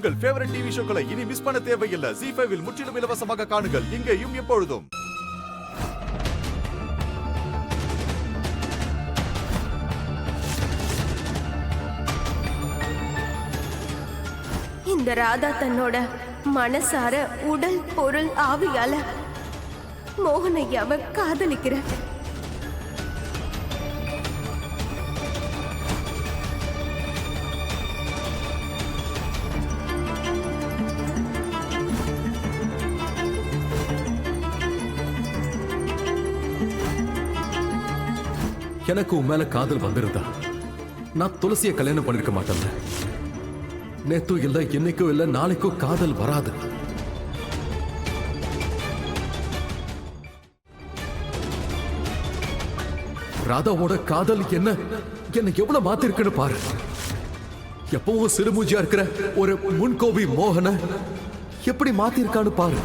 உங்கள் favourite TV ஷோக்களை இனி miss பண்ண தேவையில்லை. ZEE5 இல் முற்றிலும் இலவசமாக காணுங்கள், இங்கேயும் எப்பொழுதும். இந்த ராதா தன்னோட மனசார உடல் பொருள் ஆவியால மோகனையாவை காதலிக்கிற. எனக்கு உன் மேல காதல் வந்திருந்தா நான் துளசியை கல்யாணம் பண்ணிருக்க மாட்டேன். நேத்தும் இல்ல, இன்னைக்கும் இல்ல, நாளைக்கும் காதல் வராது. ராதாவோட காதல் என்ன எவ்வளவு மாத்திருக்குன்னு பாரு. எப்பவும் சிறுமூஞ்சியா இருக்கிற ஒரு முன்கோபி மோகன எப்படி மாத்திருக்கான்னு பாரு.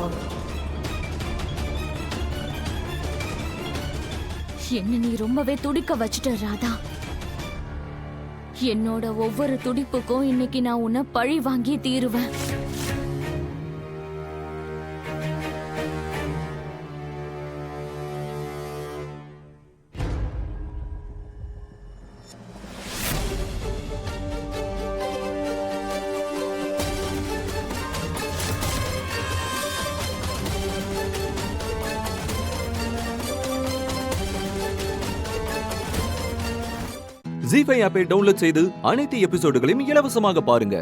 என்ன நீ ரொம்பவே துடிக்க வச்சுட்ட ராதா. என்னோட ஒவ்வொரு துடிப்புக்கும் இன்னைக்கு நான் உன்னை பழி வாங்கி தீருவேன். ZEE5 ஆப்பை டவுன்லோட் செய்து அனைத்து எபிசோடுகளையும் இலவசமாக பாருங்க.